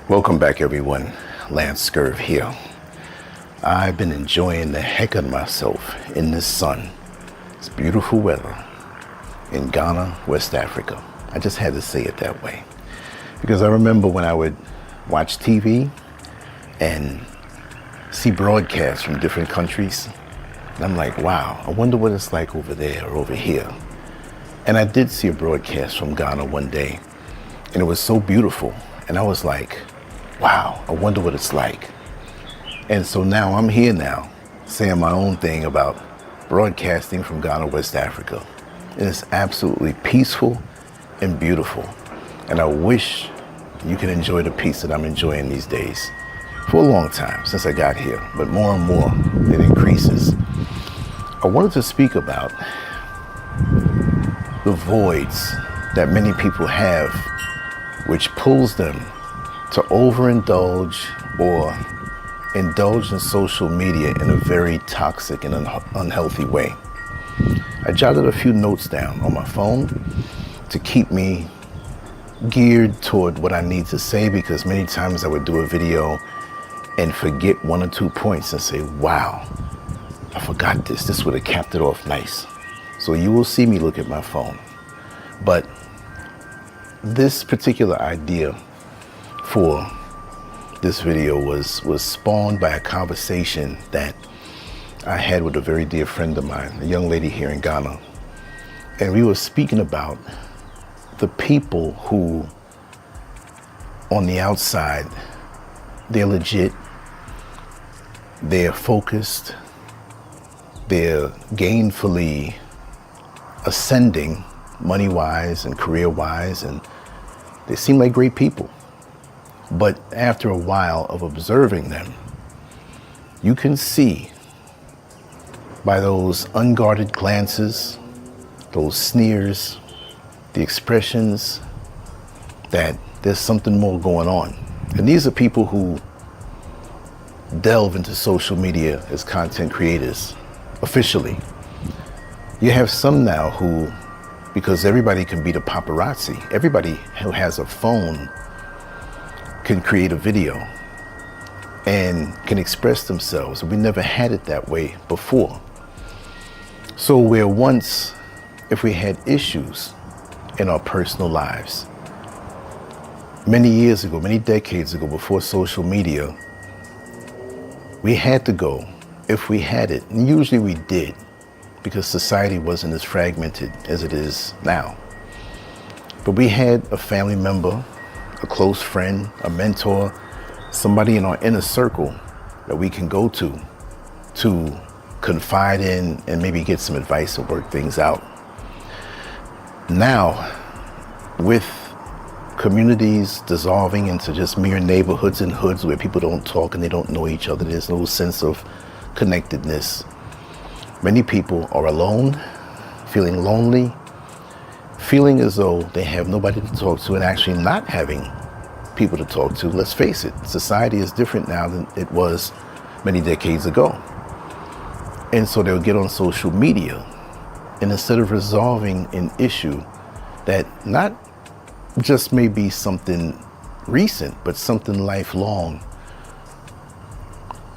Welcome back, everyone. LanceScurv here. I've been enjoying the heck out of myself in this sun. It's beautiful weather in Ghana, West Africa. I just had to say it that way. Because I remember when I would watch TV and see broadcasts from different countries. And I'm like, wow, I wonder what it's like over there or over here. And I did see a broadcast from Ghana one day, and it was so beautiful. And I was like, wow, I wonder what it's like. And so now I'm here now, saying my own thing about broadcasting from Ghana, West Africa. And it's absolutely peaceful and beautiful. And I wish you can enjoy the peace that I'm enjoying these days. For a long time, since I got here, but more and more it increases. I wanted to speak about the voids that many people have, which pulls them to overindulge or indulge in social media in a very toxic and unhealthy way. I jotted a few notes down on my phone to keep me geared toward what I need to say, because many times I would do a video and forget one or 2 points and say, wow, I forgot this. This would have capped it off nice. So you will see me look at my phone. But this particular idea for this video was spawned by a conversation that I had with a very dear friend of mine, a young lady here in Ghana. And we were speaking about the people who, on the outside, they're legit, they're focused, they're gainfully ascending money-wise and career-wise, and they seem like great people. But after a while of observing them, you can see by those unguarded glances, those sneers, the expressions, that there's something more going on. And these are people who delve into social media as content creators officially. You have some now who, because everybody can be the paparazzi, everybody who has a phone can create a video and can express themselves. We never had it that way before. So where once, if we had issues in our personal lives, many years ago, many decades ago, before social media, we had to go, if we had it, and usually we did, because society wasn't as fragmented as it is now. But we had a family member, a close friend, a mentor, somebody in our inner circle that we can go to confide in and maybe get some advice and work things out. Now, with communities dissolving into just mere neighborhoods and hoods where people don't talk and they don't know each other, there's no sense of connectedness. Many people are alone, feeling lonely, feeling as though they have nobody to talk to, and actually not having people to talk to. Let's face it, society is different now than it was many decades ago. And so they'll get on social media, and instead of resolving an issue that not just may be something recent, but something lifelong,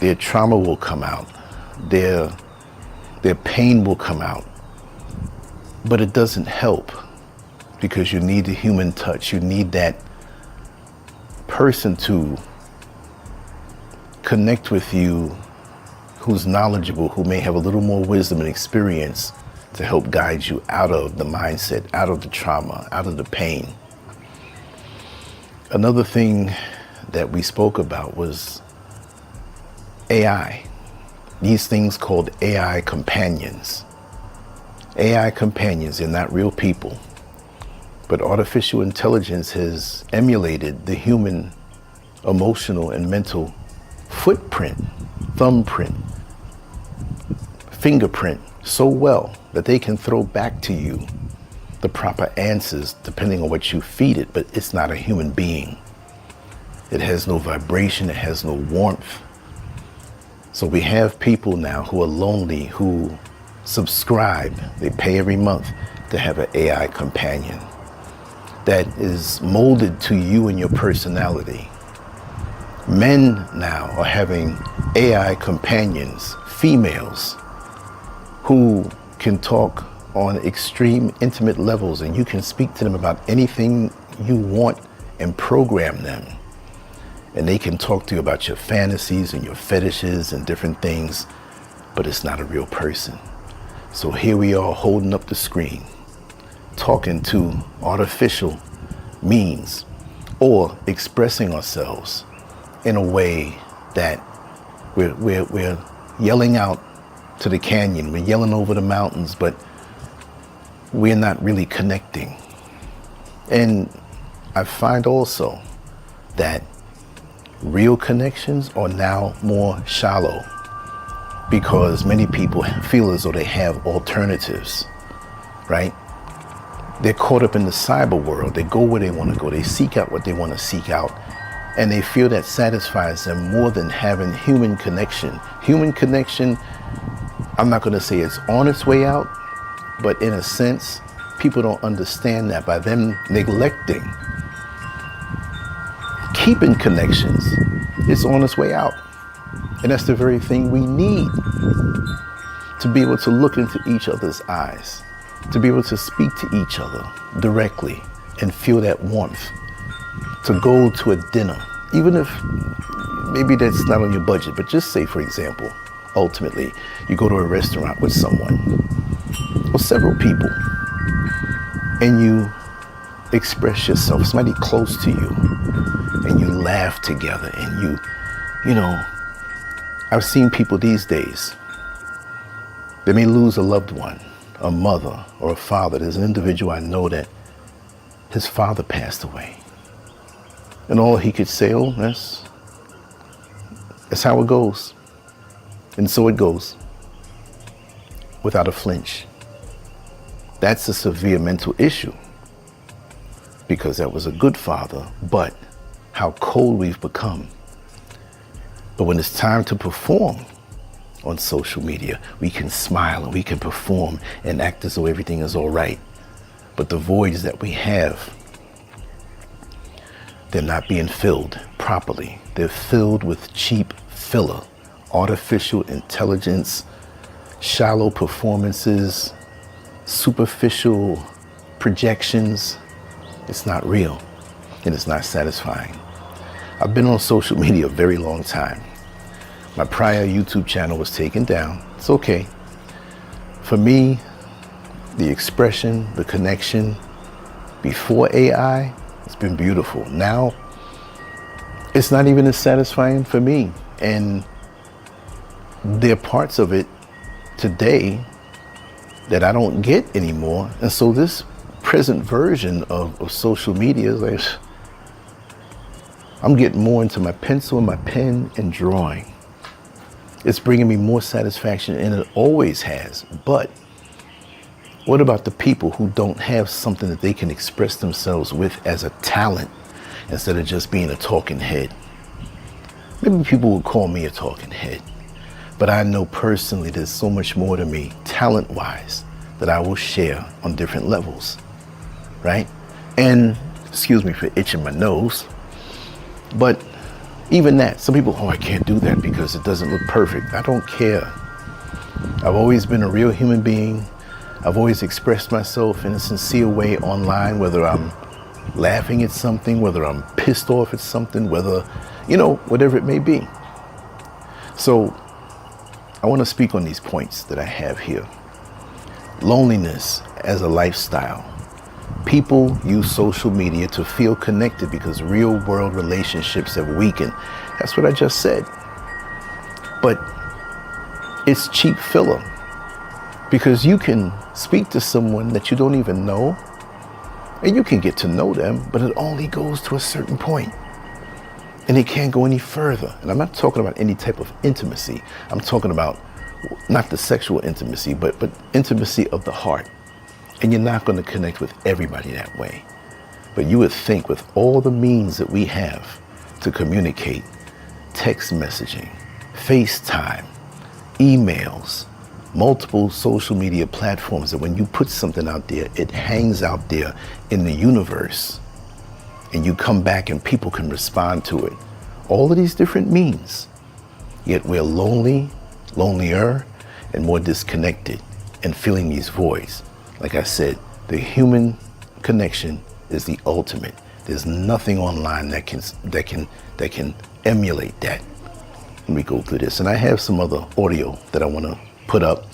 their trauma will come out, their pain will come out. But it doesn't help, because you need the human touch. You need that person to connect with you who's knowledgeable, who may have a little more wisdom and experience to help guide you out of the mindset, out of the trauma, out of the pain. Another thing that we spoke about was AI. These things called AI companions. AI companions, they're not real people, but artificial intelligence has emulated the human emotional and mental footprint, thumbprint, fingerprint so well that they can throw back to you the proper answers depending on what you feed it, but it's not a human being. It has no vibration, it has no warmth. So we have people now who are lonely, who subscribe, they pay every month to have an AI companion that is molded to you and your personality. Men now are having AI companions, females, who can talk on extreme intimate levels, and you can speak to them about anything you want and program them. And they can talk to you about your fantasies and your fetishes and different things, but it's not a real person. So here we are holding up the screen, talking to artificial means, or expressing ourselves in a way that we're yelling out to the canyon, we're yelling over the mountains, but we're not really connecting. And I find also that real connections are now more shallow because many people feel as though they have alternatives, right? They're caught up in the cyber world. They go where they want to go. They seek out what they want to seek out. And they feel that satisfies them more than having human connection. Human connection, I'm not going to say it's on its way out, but in a sense, people don't understand that by them neglecting keeping connections, it's on its way out. And that's the very thing we need, to be able to look into each other's eyes, to be able to speak to each other directly and feel that warmth, to go to a dinner, even if maybe that's not on your budget, but just say, for example, ultimately, you go to a restaurant with someone or several people and you express yourself, somebody close to you, and you laugh together and you know, I've seen people these days, they may lose a loved one, a mother or a father. There's an individual I know that his father passed away. And all he could say, oh, that's how it goes. And so it goes, without a flinch. That's a severe mental issue, because that was a good father, but how cold we've become. But when it's time to perform on social media, we can smile and we can perform and act as though everything is all right. But the voids that we have, they're not being filled properly. They're filled with cheap filler, artificial intelligence, shallow performances, superficial projections. It's not real and it's not satisfying. I've been on social media a very long time. My prior YouTube channel was taken down. It's okay. For me, the expression, the connection before AI, it's been beautiful. Now, it's not even as satisfying for me. And there are parts of it today that I don't get anymore. And so this present version of social media is like, I'm getting more into my pencil and my pen and drawing. It's bringing me more satisfaction, and it always has. But what about the people who don't have something that they can express themselves with as a talent instead of just being a talking head? Maybe people would call me a talking head, but I know personally there's so much more to me, talent-wise, that I will share on different levels, right? And excuse me for itching my nose, but even that, some people, oh, I can't do that because it doesn't look perfect. I don't care. I've always been a real human being. I've always expressed myself in a sincere way online, whether I'm laughing at something, whether I'm pissed off at something, whether, you know, whatever it may be. So I want to speak on these points that I have here. Loneliness as a lifestyle. People use social media to feel connected because real world relationships have weakened. That's what I just said. But it's cheap filler, because you can speak to someone that you don't even know and you can get to know them, but it only goes to a certain point and it can't go any further. And I'm not talking about any type of intimacy. I'm talking about not the sexual intimacy, but intimacy of the heart. And you're not going to connect with everybody that way. But you would think, with all the means that we have to communicate, text messaging, FaceTime, emails, multiple social media platforms, that when you put something out there, it hangs out there in the universe and you come back and people can respond to it all of these different means, yet we're lonely, lonelier, and more disconnected and feeling these voids. Like I said, the human connection is the ultimate. There's nothing online that can emulate that. Let me go through this. And I have some other audio that I want to put up.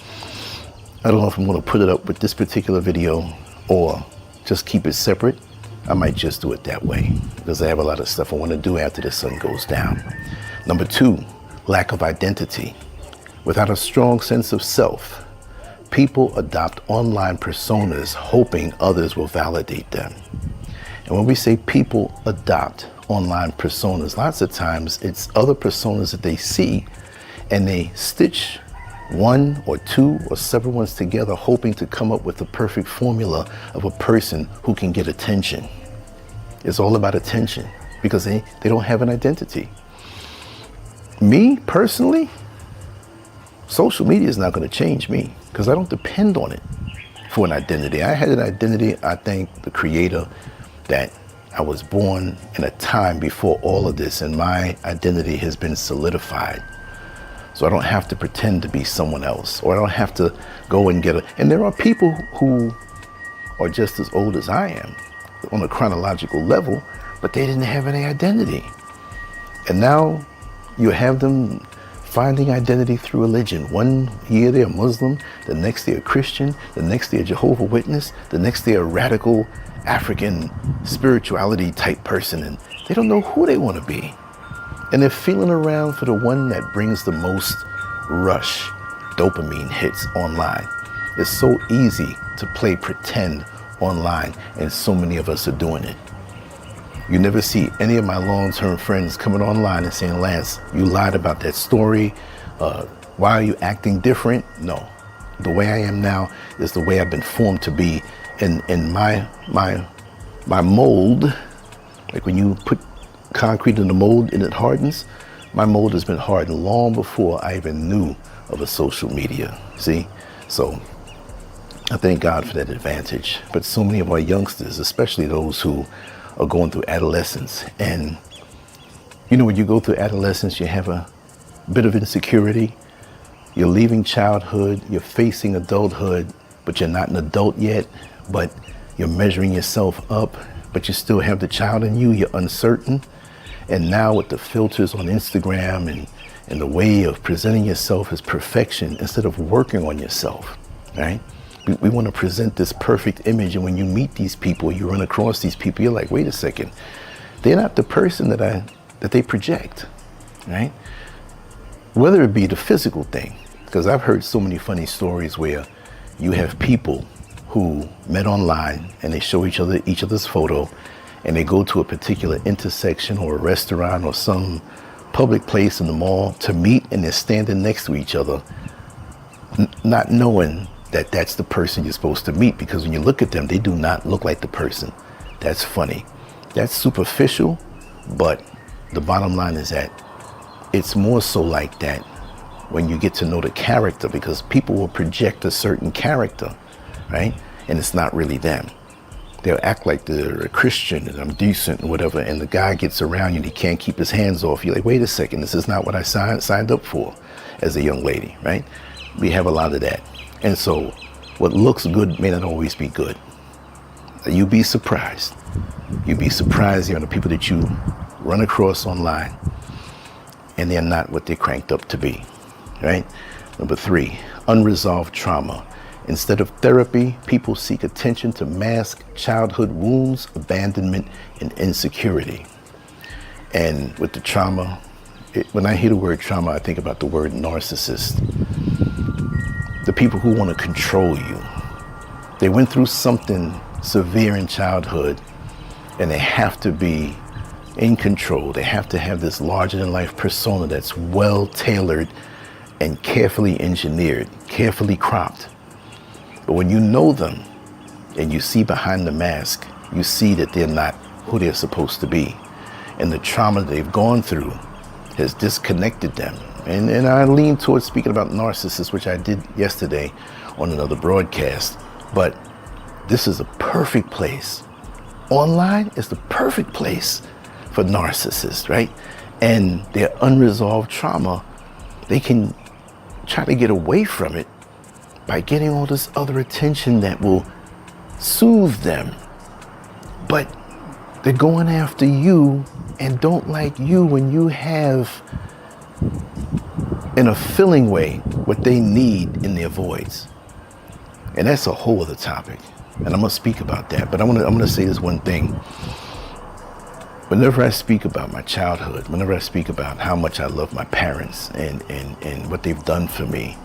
I don't know if I'm going to put it up with this particular video or just keep it separate. I might just do it that way because I have a lot of stuff I want to do after the sun goes down. Number 2, lack of identity. Without a strong sense of self, people adopt online personas hoping others will validate them. And when we say people adopt online personas, lots of times it's other personas that they see and they stitch one or two or several ones together hoping to come up with the perfect formula of a person who can get attention. It's all about attention because they don't have an identity. Me personally, social media is not going to change me because I don't depend on it for an identity. I had an identity, I thank the Creator that I was born in a time before all of this, and my identity has been solidified. So I don't have to pretend to be someone else, or I don't have to go and and there are people who are just as old as I am on a chronological level, but they didn't have any identity. And now you have them finding identity through religion. One year they're Muslim, the next they're Christian, the next they're Jehovah's Witness, the next they're a radical African spirituality type person, and they don't know who they want to be. And they're feeling around for the one that brings the most rush dopamine hits online. It's so easy to play pretend online, and so many of us are doing it. You never see any of my long-term friends coming online and saying, Lance, you lied about that story. Why are you acting different? No. The way I am now is the way I've been formed to be in my mold. Like when you put concrete in the mold and it hardens, my mold has been hardened long before I even knew of a social media. See? So I thank God for that advantage. But so many of our youngsters, especially those who are going through adolescence, and you know, when you go through adolescence, you have a bit of insecurity. You're leaving childhood, you're facing adulthood, but you're not an adult yet, but you're measuring yourself up, but you still have the child in you, you're uncertain. And now with the filters on Instagram and the way of presenting yourself as perfection instead of working on yourself, right? We want to present this perfect image, and when you meet these people, you run across these people, you're like, wait a second, they're not the person that they project, right? Whether it be the physical thing, because I've heard so many funny stories where you have people who met online and they show each other's photo, and they go to a particular intersection or a restaurant or some public place in the mall to meet, and they're standing next to each other, not knowing that that's the person you're supposed to meet, because when you look at them, they do not look like the person. That's funny. That's superficial, but the bottom line is that it's more so like that when you get to know the character, because people will project a certain character, right? And it's not really them. They'll act like they're a Christian and I'm decent and whatever, and the guy gets around you and he can't keep his hands off. You're like, wait a second, this is not what I signed up for as a young lady, right? We have a lot of that. And so what looks good may not always be good. You'd be surprised. You'd be surprised, the people that you run across online, and they're not what they're cranked up to be, right? Number 3, unresolved trauma. Instead of therapy, people seek attention to mask childhood wounds, abandonment, and insecurity. And with the trauma, when I hear the word trauma, I think about the word narcissist. The people who want to control you. They went through something severe in childhood, and they have to be in control. They have to have this larger-than-life persona that's well-tailored and carefully engineered, carefully cropped. But when you know them and you see behind the mask, you see that they're not who they're supposed to be. And the trauma they've gone through has disconnected them. And I lean towards speaking about narcissists, which I did yesterday on another broadcast. But this is a perfect place. Online is the perfect place for narcissists, right? and their unresolved trauma, they can try to get away from it by getting all this other attention that will soothe them. But they're going after you and don't like you when you have, in a filling way, what they need in their voids. And that's a whole other topic. And I'm gonna speak about that. But I'm gonna say this one thing. Whenever I speak about my childhood, whenever I speak about how much I love my parents and what they've done for me,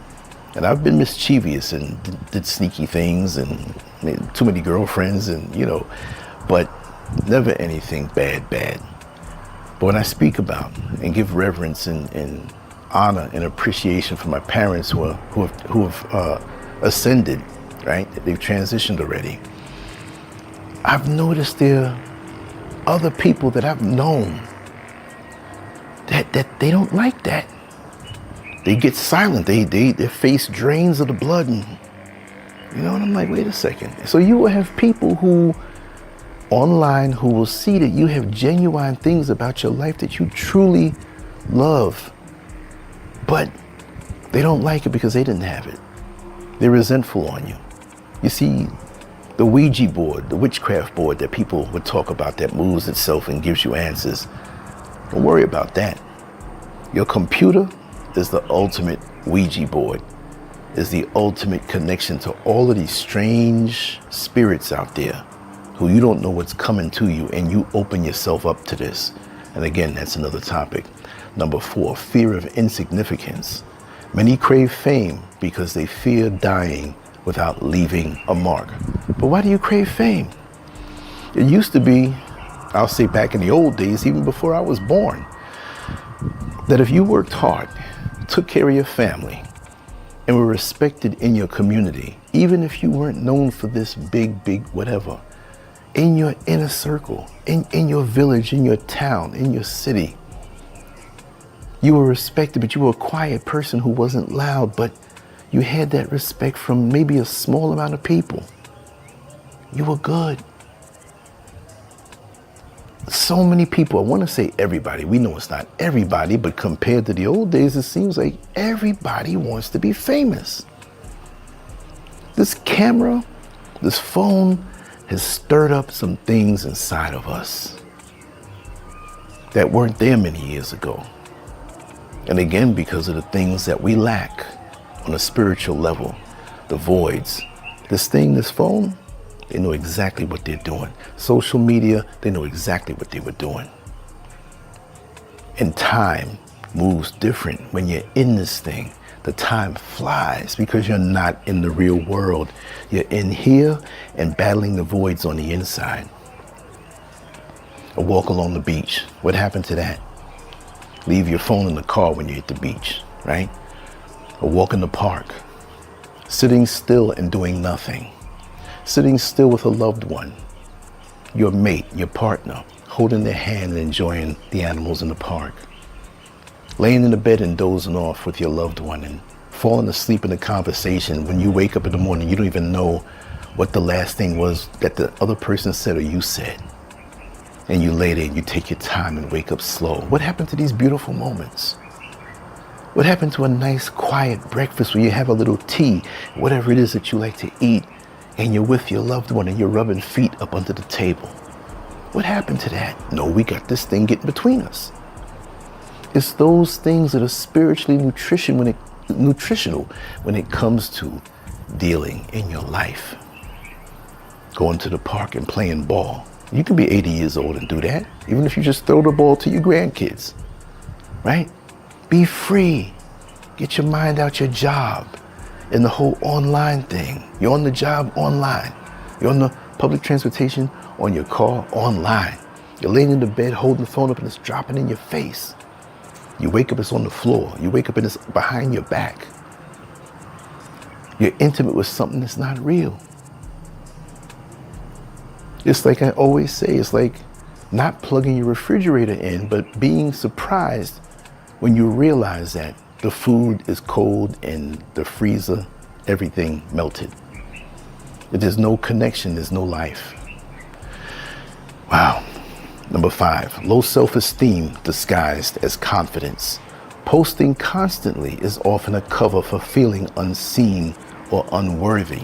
and I've been mischievous and did sneaky things and too many girlfriends and, you know, but never anything bad. But when I speak about and give reverence and honor and appreciation for my parents who have ascended, right? They've transitioned already. I've noticed there are other people that I've known that they don't like that. They get silent. Their face drains of the blood, and you know. And I'm like, wait a second. So you will have people who online who will see that you have genuine things about your life that you truly love, but they don't like it because they didn't have it. They're resentful on you. You see, the Ouija board, the witchcraft board that people would talk about that moves itself and gives you answers. Don't worry about that. Your computer is the ultimate Ouija board, is the ultimate connection to all of these strange spirits out there who you don't know what's coming to you, and you open yourself up to this. And again, that's another topic. Number 4, fear of insignificance. Many crave fame because they fear dying without leaving a mark. But why do you crave fame? It used to be, I'll say back in the old days, even before I was born, that if you worked hard, took care of your family, and were respected in your community, even if you weren't known for this big whatever, in your inner circle, in your village, in your town, in your city, you were respected, but you were a quiet person who wasn't loud, but you had that respect from maybe a small amount of people. You were good. So many people, I want to say everybody, we know it's not everybody, but compared to the old days, it seems like everybody wants to be famous. This camera, this phone has stirred up some things inside of us that weren't there many years ago. And again, because of the things that we lack on a spiritual level, the voids. This thing, this phone, they know exactly what they're doing. Social media, they know exactly what they were doing. And time moves different when you're in this thing. The time flies because you're not in the real world. You're in here and battling the voids on the inside. A walk along the beach. What happened to that? Leave your phone in the car when you're at the beach, right? A walk in the park. Sitting still and doing nothing. Sitting still with a loved one. Your mate, your partner, holding their hand and enjoying the animals in the park. Laying in the bed and dozing off with your loved one and falling asleep in a conversation. When you wake up in the morning, you don't even know what the last thing was that the other person said or you said. And you lay there and you take your time and wake up slow. What happened to these beautiful moments? What happened to a nice quiet breakfast where you have a little tea, whatever it is that you like to eat, and you're with your loved one and you're rubbing feet up under the table? What happened to that? No, we got this thing getting between us. It's those things that are spiritually nutritional when it comes to dealing in your life. Going to the park and playing ball. You can be 80 years old and do that, even if you just throw the ball to your grandkids, right? Be free. Get your mind out your job and the whole online thing. You're on the job online. You're on the public transportation, on your car, online. You're laying in the bed, holding the phone up and it's dropping in your face. You wake up, it's on the floor. You wake up and it's behind your back. You're intimate with something that's not real. It's like I always say, it's like not plugging your refrigerator in, but being surprised when you realize that the food is cold and the freezer, everything melted. If there's no connection, there's no life. Wow. Number 5, low self-esteem disguised as confidence. Posting constantly is often a cover for feeling unseen or unworthy.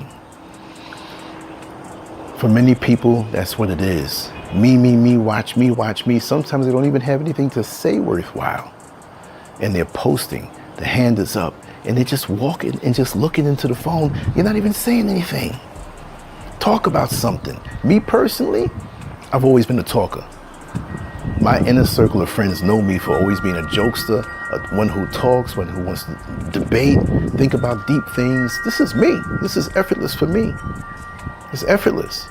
For many people, that's what it is. Me, watch me, watch me. Sometimes they don't even have anything to say worthwhile. And they're posting, the hand is up, and they're just walking and just looking into the phone. You're not even saying anything. Talk about something. Me personally, I've always been a talker. My inner circle of friends know me for always being a jokester, one who talks, one who wants to debate, think about deep things. This is me. This is effortless for me. It's effortless.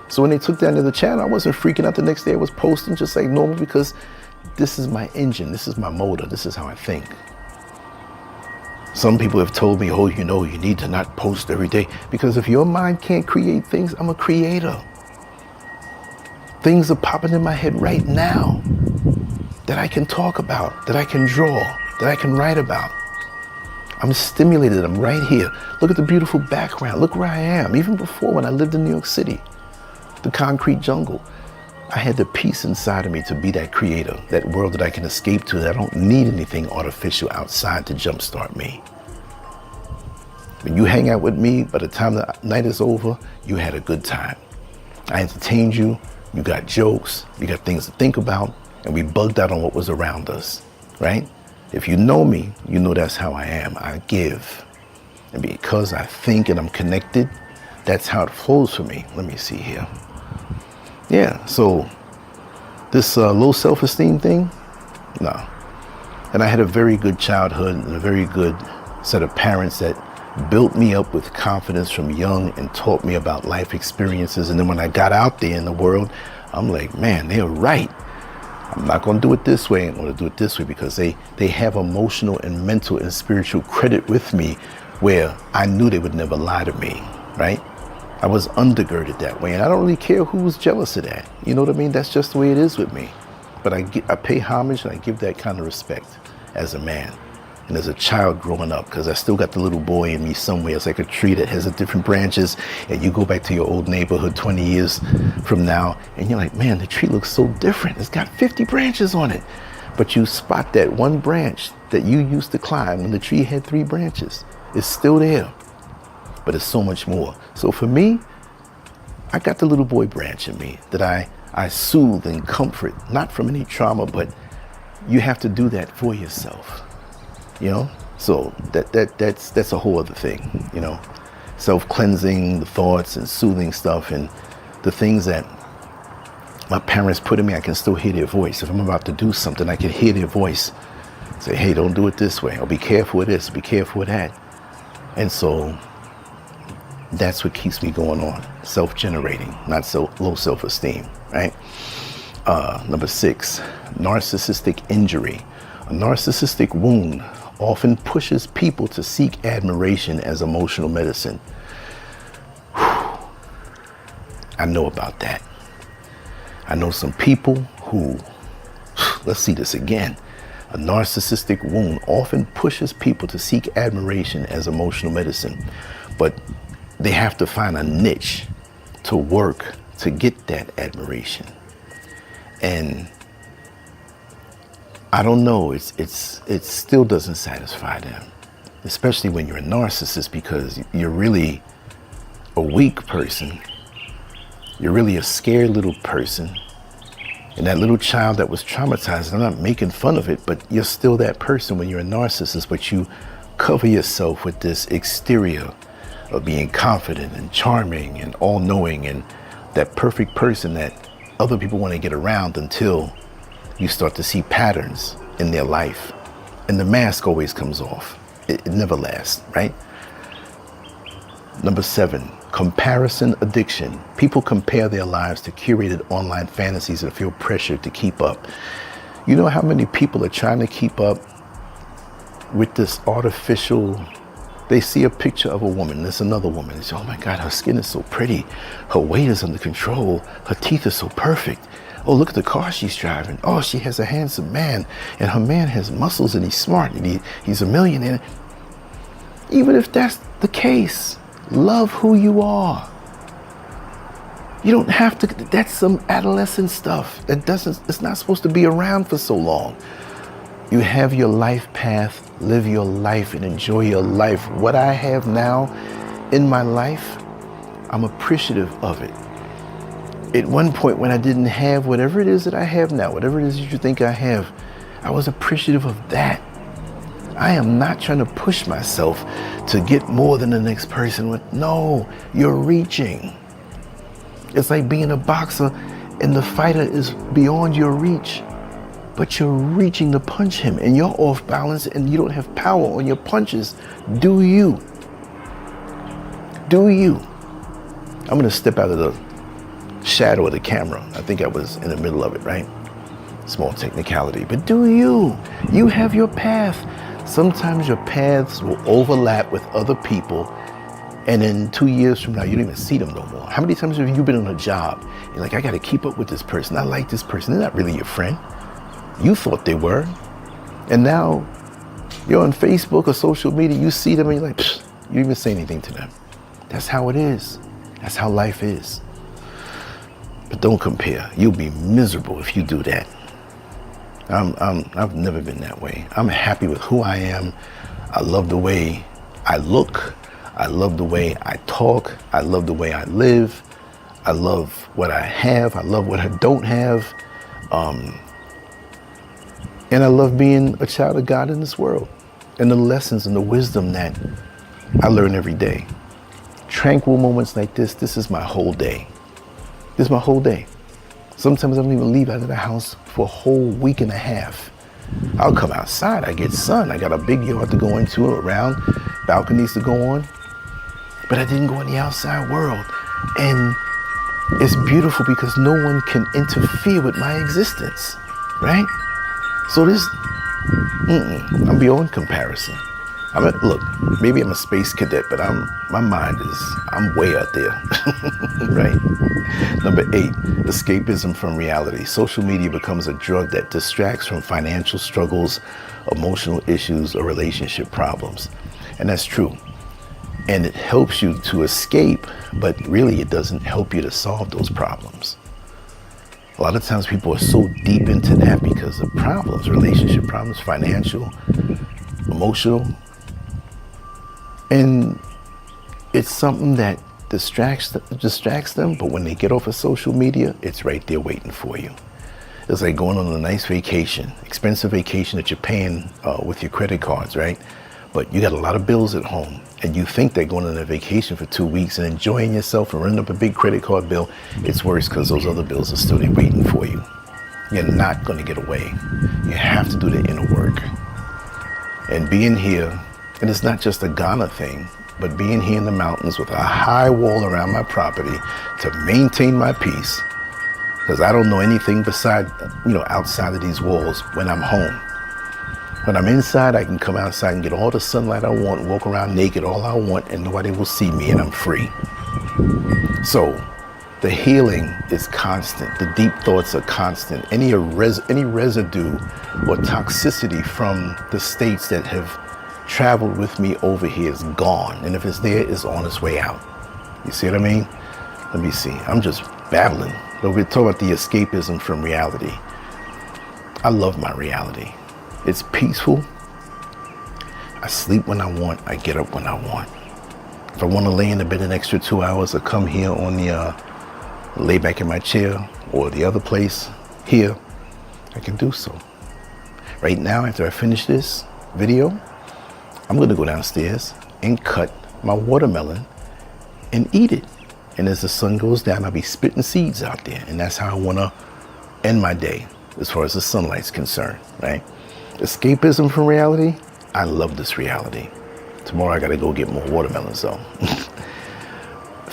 So when they took down the channel, I wasn't freaking out the next day. I was posting just like normal because this is my engine. This is my motor. This is how I think. Some people have told me, oh, you know, you need to not post every day because if your mind can't create things, I'm a creator. Things are popping in my head right now that I can talk about, that I can draw, that I can write about. I'm stimulated, I'm right here. Look at the beautiful background, look where I am. Even before when I lived in New York City, the concrete jungle, I had the peace inside of me to be that creator, that world that I can escape to, that I don't need anything artificial outside to jumpstart me. When you hang out with me, by the time the night is over, you had a good time. I entertained you, you got jokes, you got things to think about, and we bugged out on what was around us, right? If you know me, you know that's how I am. I give. And because I think and I'm connected, that's how it flows for me. Let me see here. Yeah, so this low self-esteem thing, no. And I had a very good childhood and a very good set of parents that built me up with confidence from young and taught me about life experiences. And then when I got out there in the world, I'm like, man, they're right. I'm not going to do it this way. I'm going to do it this way because they have emotional and mental and spiritual credit with me where I knew they would never lie to me, right? I was undergirded that way, and I don't really care who's jealous of that. You know what I mean? That's just the way it is with me. But I pay homage and I give that kind of respect as a man and as a child growing up, because I still got the little boy in me somewhere. It's like a tree that has different branches, and you go back to your old neighborhood 20 years from now, and you're like, man, the tree looks so different. It's got 50 branches on it. But you spot that one branch that you used to climb when the tree had 3 branches. It's still there, but it's so much more. So for me, I got the little boy branch in me that I soothe and comfort, not from any trauma, but you have to do that for yourself. You know, so that's a whole other thing, you know, self-cleansing the thoughts and soothing stuff and the things that my parents put in me. I can still hear their voice. If I'm about to do something, I can hear their voice say, hey, don't do it this way, or be careful with this, be careful with that. And so that's what keeps me going on, self-generating, not so low self-esteem, right? Number 6, narcissistic injury. A narcissistic wound often pushes people to seek admiration as emotional medicine. Whew. I know about that. I know some people who, let's see this again. A narcissistic wound often pushes people to seek admiration as emotional medicine, but they have to find a niche to work to get that admiration. And I don't know, it still doesn't satisfy them, especially when you're a narcissist, because you're really a weak person. You're really a scared little person. And that little child that was traumatized, I'm not making fun of it, but you're still that person when you're a narcissist, but you cover yourself with this exterior of being confident and charming and all-knowing and that perfect person that other people want to get around until you start to see patterns in their life. And the mask always comes off. It never lasts, right? Number 7, comparison addiction. People compare their lives to curated online fantasies and feel pressured to keep up. You know how many people are trying to keep up with this artificial, they see a picture of a woman, there's another woman, they say, oh my God, her skin is so pretty, her weight is under control, her teeth are so perfect. Oh, look at the car she's driving. Oh, she has a handsome man, and her man has muscles and he's smart and he's a millionaire. Even if that's the case, love who you are. You don't have to, that's some adolescent stuff that it's not supposed to be around for so long. You have your life path, live your life and enjoy your life. What I have now in my life, I'm appreciative of it. At one point when I didn't have whatever it is that I have now, whatever it is that you think I have, I was appreciative of that. I am not trying to push myself to get more than the next person. No, you're reaching. It's like being a boxer and the fighter is beyond your reach, but you're reaching to punch him and you're off balance and you don't have power on your punches. Do you? Do you? I'm gonna step out of the shadow of the camera. I think I was in the middle of it, right? Small technicality, but do you? You have your path. Sometimes your paths will overlap with other people, and then 2 years from now, you don't even see them no more. How many times have you been on a job? You're like, I gotta keep up with this person. I like this person. They're not really your friend. You thought they were. And now you're on Facebook or social media, you see them and you're like, psh, you didn't even say anything to them. That's how it is. That's how life is. But don't compare. You'll be miserable if you do that. I've never been that way. I'm happy with who I am. I love the way I look. I love the way I talk. I love the way I live. I love what I have. I love what I don't have. And I love being a child of God in this world and the lessons and the wisdom that I learn every day. Tranquil moments like this is my whole day. This is my whole day. Sometimes I don't even leave out of the house for a whole week and a half. I'll come outside, I get sun. I got a big yard to go into, around, balconies to go on. But I didn't go in the outside world. And it's beautiful because no one can interfere with my existence, right? So I'm beyond comparison. Look, maybe I'm a space cadet, but my mind I'm way out there, right? Number 8, escapism from reality. Social media becomes a drug that distracts from financial struggles, emotional issues, or relationship problems. And that's true. And it helps you to escape, but really it doesn't help you to solve those problems. A lot of times people are so deep into that because of problems, relationship problems, financial, emotional. And it's something that distracts them, but when they get off of social media, it's right there waiting for you. It's like going on a nice vacation, expensive vacation that you're paying with your credit cards, right? But you got a lot of bills at home and you think they're going on a vacation for 2 weeks and enjoying yourself and running up a big credit card bill. It's worse because those other bills are still there waiting for you. You're not going to get away. You have to do the inner work. And being here, and it's not just a Ghana thing, but being here in the mountains with a high wall around my property to maintain my peace, because I don't know anything beside, outside of these walls when I'm home. When I'm inside, I can come outside and get all the sunlight I want, walk around naked all I want, and nobody will see me, and I'm free. So the healing is constant. The deep thoughts are constant. Any residue or toxicity from the states that have traveled with me over here is gone. And if it's there, it's on its way out. You see what I mean? Let me see. I'm just babbling. But we're talking about the escapism from reality. I love my reality. It's peaceful. I sleep when I want. I get up when I want. If I want to lay in the bed an extra 2 hours or come here on the, lay back in my chair or the other place here, I can do so. Right now, after I finish this video, I'm going to go downstairs and cut my watermelon and eat it. And as the sun goes down, I'll be spitting seeds out there. And that's how I want to end my day as far as the sunlight's concerned, right? Escapism from reality. I love this reality. Tomorrow I got to go get more watermelons though.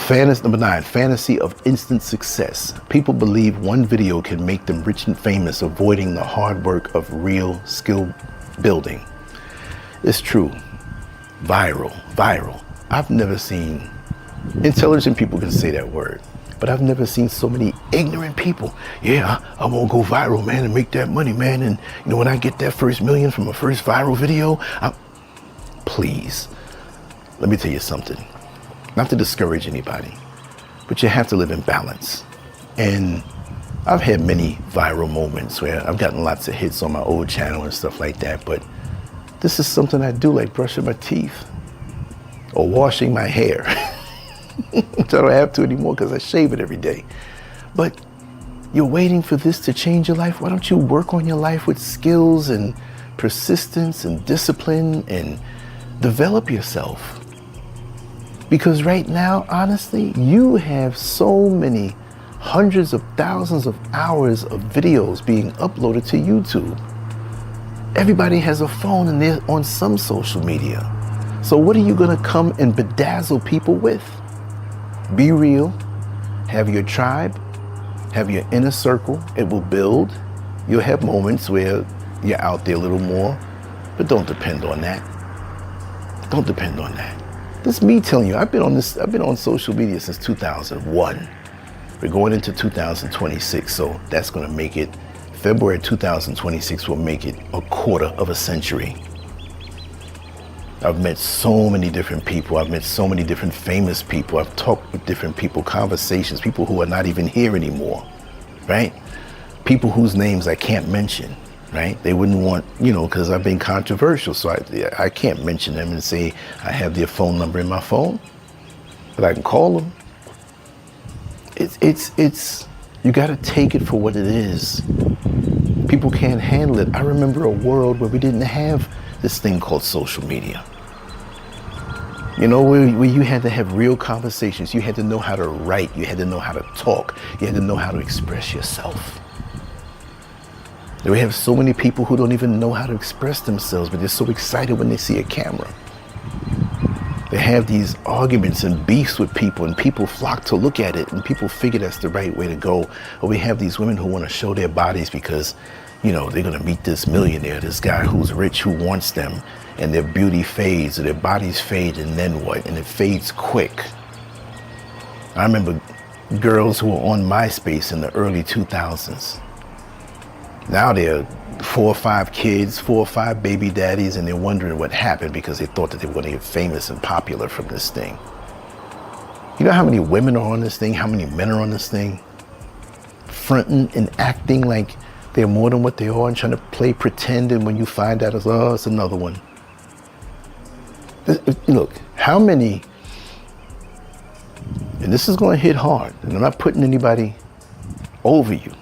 Number 9, fantasy of instant success. People believe one video can make them rich and famous, avoiding the hard work of real skill building. It's true. Viral. I've never seen, intelligent people can say that word, but I've never seen so many ignorant people. Yeah, I won't go viral, man, and make that money, man. And when I get that first million from a first viral video, please, let me tell you something. Not to discourage anybody, but you have to live in balance. And I've had many viral moments where I've gotten lots of hits on my old channel and stuff like that, but this is something I do, like brushing my teeth or washing my hair, which I don't have to anymore because I shave it every day. But you're waiting for this to change your life. Why don't you work on your life with skills and persistence and discipline and develop yourself? Because right now, honestly, you have so many hundreds of thousands of hours of videos being uploaded to YouTube. Everybody has a phone and they're on some social media. So what are you gonna come and bedazzle people with? Be real, have your tribe, have your inner circle. It will build. You'll have moments where you're out there a little more, but don't depend on that. Don't depend on that. This is me telling you, I've been on social media since 2001. We're going into 2026, so that's gonna make it, February 2026 will make it a quarter of a century. I've met so many different people. I've met so many different famous people. I've talked with different people, conversations, people who are not even here anymore, right? People whose names I can't mention, right? They wouldn't want, because I've been controversial, so I can't mention them and say I have their phone number in my phone, but I can call them. You gotta take it for what it is. People can't handle it. I remember a world where we didn't have this thing called social media. Where you had to have real conversations. You had to know how to write. You had to know how to talk. You had to know how to express yourself. We have so many people who don't even know how to express themselves, but they're so excited when they see a camera. They have these arguments and beefs with people, and people flock to look at it, and people figure that's the right way to go. Or we have these women who want to show their bodies because, they're going to meet this millionaire, this guy who's rich, who wants them, and their beauty fades, or their bodies fade, and then what? And it fades quick. I remember girls who were on MySpace in the early 2000s. Now they're 4 or 5 kids, 4 or 5 baby daddies, and they're wondering what happened because they thought that they were going to get famous and popular from this thing. You know how many women are on this thing? How many men are on this thing? Fronting and acting like they're more than what they are and trying to play pretend, and when you find out, it's another one. Look, how many, and this is going to hit hard, and I'm not putting anybody over you,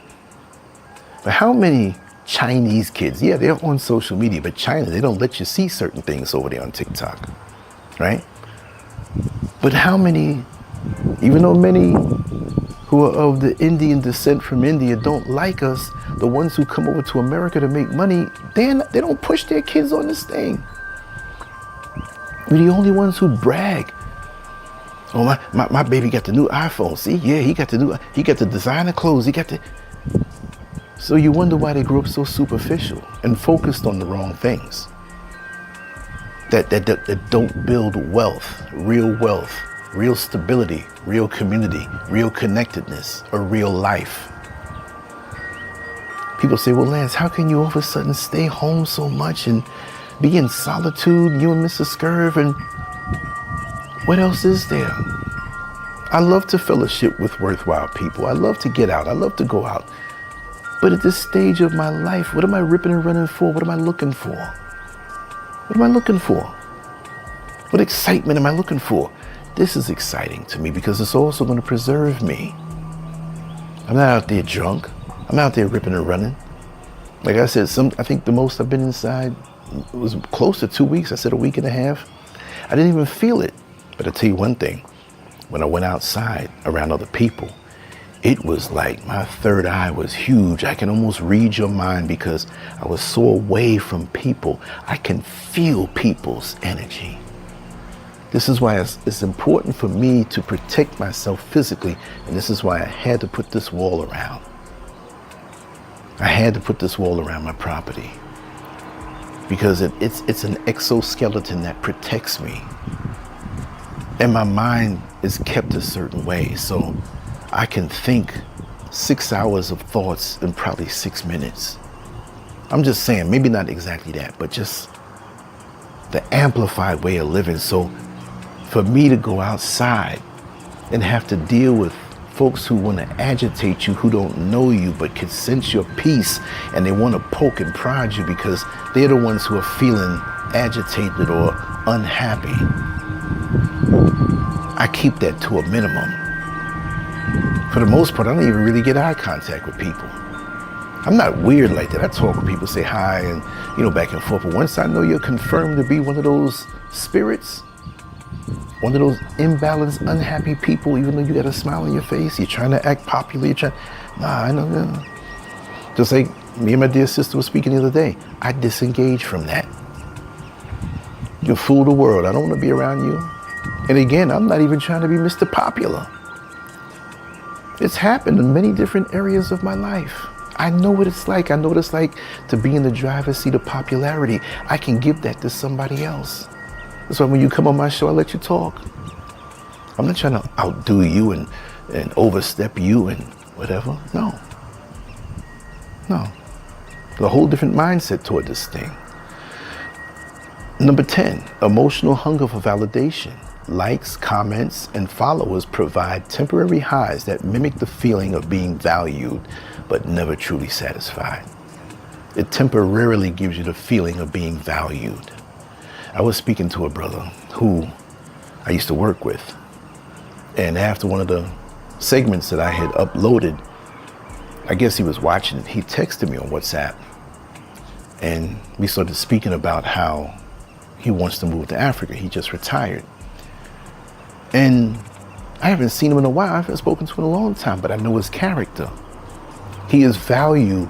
but how many Chinese kids, yeah, they're on social media, but China, they don't let you see certain things over there on TikTok, right? But how many, even though many who are of the Indian descent from India don't like us, the ones who come over to America to make money, they don't push their kids on this thing. We're the only ones who brag. Oh, my baby got the new iPhone. See, yeah, he got the designer clothes. So you wonder why they grew up so superficial and focused on the wrong things. That don't build wealth, real stability, real community, real connectedness, or real life. People say, well, Lance, how can you all of a sudden stay home so much and be in solitude, you and Mrs. Scurv, and what else is there? I love to fellowship with worthwhile people. I love to get out. I love to go out. But at this stage of my life, what am I ripping and running for? What am I looking for? What am I looking for? What excitement am I looking for? This is exciting to me because it's also going to preserve me. I'm not out there drunk. I'm out there ripping and running. Like I said, I think the most I've been inside was close to 2 weeks. I said a week and a half. I didn't even feel it. But I'll tell you one thing. When I went outside around other people, it was like my third eye was huge. I can almost read your mind because I was so away from people. I can feel people's energy. This is why it's important for me to protect myself physically, and this is why I had to put this wall around. I had to put this wall around my property because it's an exoskeleton that protects me. And my mind is kept a certain way, so I can think 6 hours of thoughts in probably 6 minutes. I'm just saying, maybe not exactly that, but just the amplified way of living. So for me to go outside and have to deal with folks who want to agitate you, who don't know you, but can sense your peace, and they want to poke and prod you because they're the ones who are feeling agitated or unhappy. I keep that to a minimum. For the most part, I don't even really get eye contact with people. I'm not weird like that. I talk with people, say hi, and back and forth. But once I know you're confirmed to be one of those spirits, one of those imbalanced, unhappy people, even though you got a smile on your face, you're trying to act popular, I know. Just like me and my dear sister were speaking the other day, I disengage from that. You fool the world. I don't want to be around you. And again, I'm not even trying to be Mr. Popular. It's happened in many different areas of my life. I know what it's like. I know what it's like to be in the driver's seat of popularity. I can give that to somebody else. That's why when you come on my show, I let you talk. I'm not trying to outdo you and overstep you and whatever. No. A whole different mindset toward this thing. Number 10, emotional hunger for validation. Likes, comments, and followers provide temporary highs that mimic the feeling of being valued, but never truly satisfied. It temporarily gives you the feeling of being valued. I was speaking to a brother who I used to work with, and after one of the segments that I had uploaded, I guess he was watching it, he texted me on WhatsApp, and we started speaking about how he wants to move to Africa. He just retired. And I haven't seen him in a while. I haven't spoken to him in a long time, but I know his character. He is valued.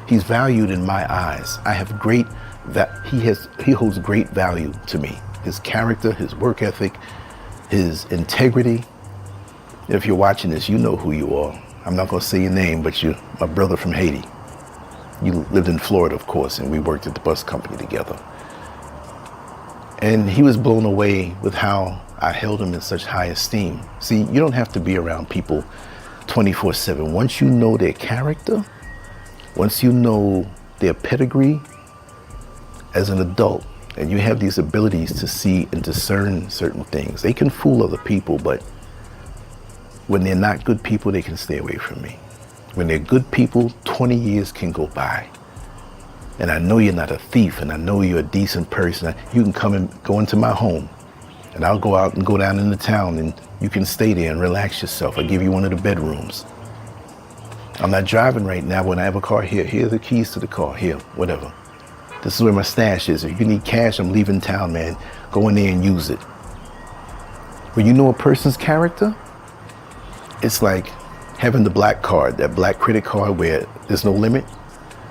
He's valued in my eyes. I have he holds great value to me. His character, his work ethic, his integrity. If you're watching this, you know who you are. I'm not going to say your name, but you're my brother from Haiti. You lived in Florida, of course, and we worked at the bus company together. And he was blown away with how I held him in such high esteem. See, you don't have to be around people 24/7. Once you know their character, once you know their pedigree as an adult, and you have these abilities to see and discern certain things, they can fool other people, but when they're not good people, they can stay away from me. When they're good people, 20 years can go by. And I know you're not a thief, and I know you're a decent person. You can come and go into my home, and I'll go out and go down into town, and you can stay there and relax yourself. I'll give you one of the bedrooms. I'm not driving right now. When I have a car, here are the keys to the car, here, whatever. This is where my stash is. If you need cash, I'm leaving town, man. Go in there and use it. When you know a person's character, it's like having the black card, that black credit card where there's no limit.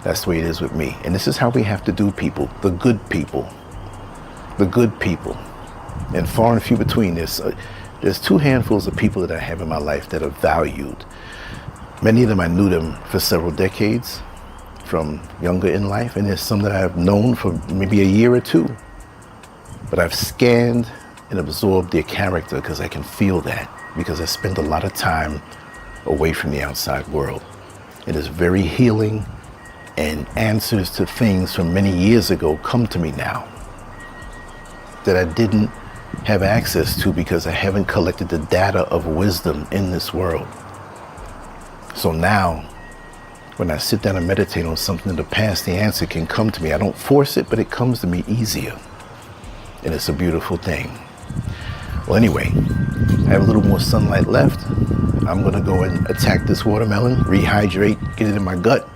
That's the way it is with me. And this is how we have to do people, the good people. The good people. And far and few between. There's two handfuls of people that I have in my life that are valued. Many of them, I knew them for several decades from younger in life. And there's some that I've known for maybe a year or two. But I've scanned and absorbed their character because I can feel that. Because I spend a lot of time away from the outside world. It is very healing, and answers to things from many years ago come to me now that I didn't have access to because I haven't collected the data of wisdom in this world. So now, when I sit down and meditate on something in the past, the answer can come to me. I don't force it, but it comes to me easier. And it's a beautiful thing. Well, anyway, I have a little more sunlight left. I'm gonna go and attack this watermelon, rehydrate, get it in my gut.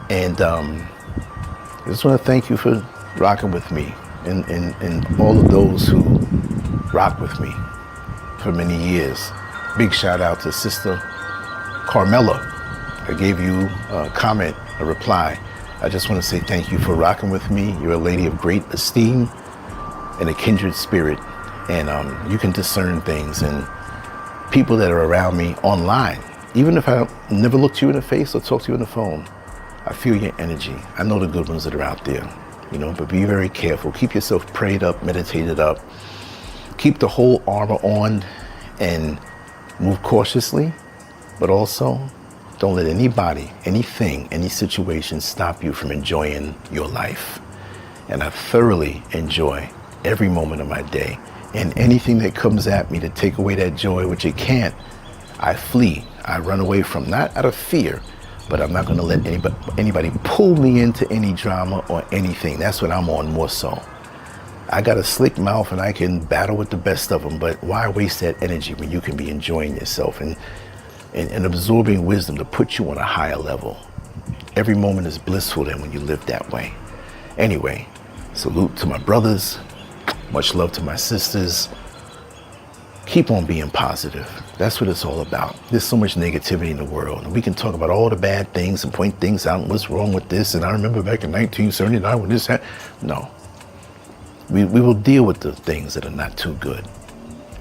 And I just want to thank you for rocking with me and all of those who rock with me for many years. Big shout out to Sister Carmela. I gave you a comment, a reply. I just want to say thank you for rocking with me. You're a lady of great esteem and a kindred spirit. And you can discern things, and people that are around me online, even if I never looked you in the face or talked to you on the phone, I feel your energy. I know the good ones that are out there, but be very careful. Keep yourself prayed up, meditated up. Keep the whole armor on and move cautiously, but also don't let anybody, anything, any situation stop you from enjoying your life. And I thoroughly enjoy every moment of my day, and anything that comes at me to take away that joy, which it can't, I flee. I run away from, not out of fear, but I'm not going to let anybody pull me into any drama or anything. That's what I'm on more so. I got a slick mouth and I can battle with the best of them, but why waste that energy when you can be enjoying yourself and absorbing wisdom to put you on a higher level? Every moment is blissful then when you live that way. Anyway, salute to my brothers. Much love to my sisters. Keep on being positive. That's what it's all about. There's so much negativity in the world. And we can talk about all the bad things and point things out and what's wrong with this. And I remember back in 1979 when this happened. No. We will deal with the things that are not too good.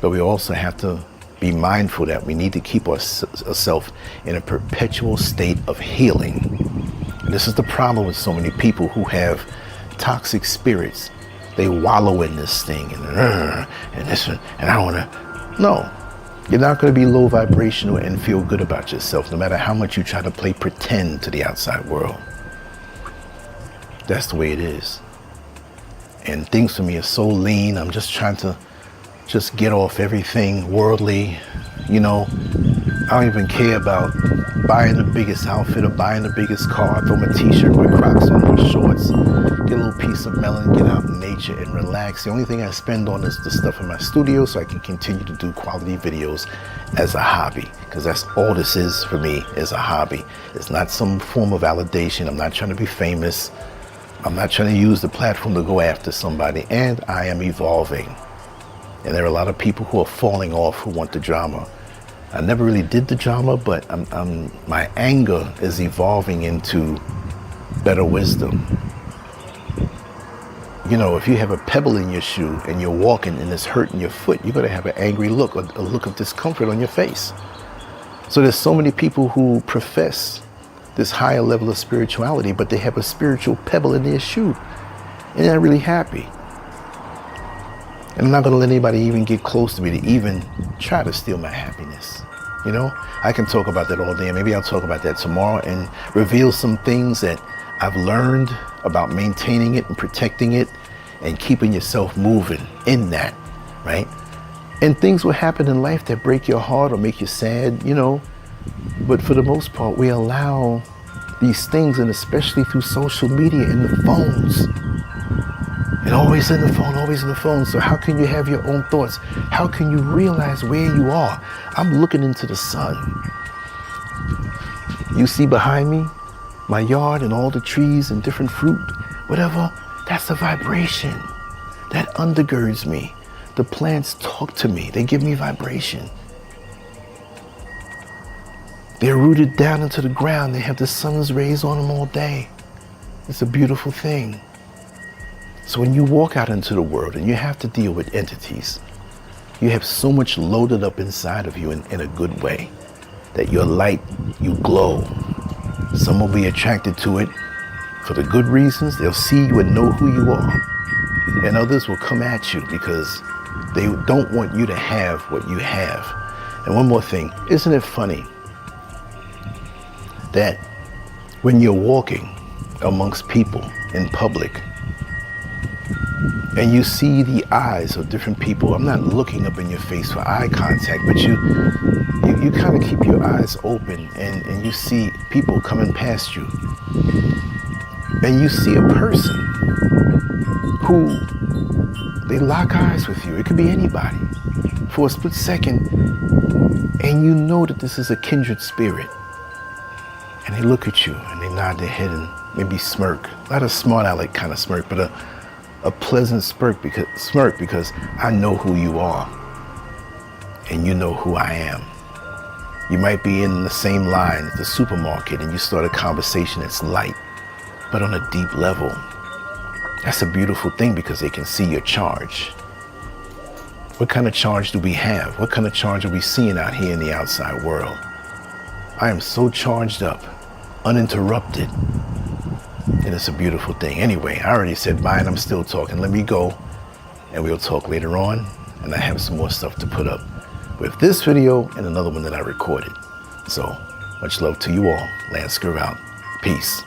But we also have to be mindful that we need to keep ourselves in a perpetual state of healing. And this is the problem with so many people who have toxic spirits. They wallow in this thing and this one, and I want to. No, you're not going to be low vibrational and feel good about yourself, no matter how much you try to play pretend to the outside world. That's the way it is. And things for me are so lean. I'm just trying to just get off everything worldly. You know, I don't even care about buying the biggest outfit or buying the biggest car. I throw my t-shirt, my Crocs on, my shorts, get a little piece of melon, get out in nature and relax. The only thing I spend on is the stuff in my studio so I can continue to do quality videos as a hobby, because that's all this is for me, is a hobby. It's not some form of validation. I'm not trying to be famous. I'm not trying to use the platform to go after somebody, and I am evolving. And there are a lot of people who are falling off who want the drama. I never really did the drama, but my anger is evolving into better wisdom. You know, if you have a pebble in your shoe and you're walking and it's hurting your foot, you're going to have an angry look or a look of discomfort on your face. So there's so many people who profess this higher level of spirituality, but they have a spiritual pebble in their shoe and they're not really happy. And I'm not going to let anybody even get close to me to even try to steal my happiness. You know, I can talk about that all day, and maybe I'll talk about that tomorrow and reveal some things that I've learned about maintaining it and protecting it and keeping yourself moving in that, right? And things will happen in life that break your heart or make you sad, you know, but for the most part, we allow these things, and especially through social media and the phones. And always in the phone, always in the phone. So how can you have your own thoughts? How can you realize where you are? I'm looking into the sun. You see behind me, my yard and all the trees and different fruit, whatever, that's a vibration that undergirds me. The plants talk to me. They give me vibration. They're rooted down into the ground. They have the sun's rays on them all day. It's a beautiful thing. So when you walk out into the world and you have to deal with entities, you have so much loaded up inside of you in a good way that your light, you glow. Some will be attracted to it for the good reasons. They'll see you and know who you are. And others will come at you because they don't want you to have what you have. And one more thing, isn't it funny that when you're walking amongst people in public, and you see the eyes of different people. I'm not looking up in your face for eye contact, but you kind of keep your eyes open and you see people coming past you. And you see a person who, they lock eyes with you. It could be anybody for a split second. And you know that this is a kindred spirit. And they look at you and they nod their head and maybe smirk. Not a smart aleck kind of smirk, but a pleasant smirk because I know who you are and you know who I am. You might be in the same line at the supermarket and you start a conversation that's light, but on a deep level. That's a beautiful thing because they can see your charge. What kind of charge do we have? What kind of charge are we seeing out here in the outside world? I am so charged up, uninterrupted. And it's a beautiful thing. Anyway, I already said bye and I'm still talking. Let me go and we'll talk later on. And I have some more stuff to put up with this video and another one that I recorded. So much love to you all. LanceScurv out. Peace.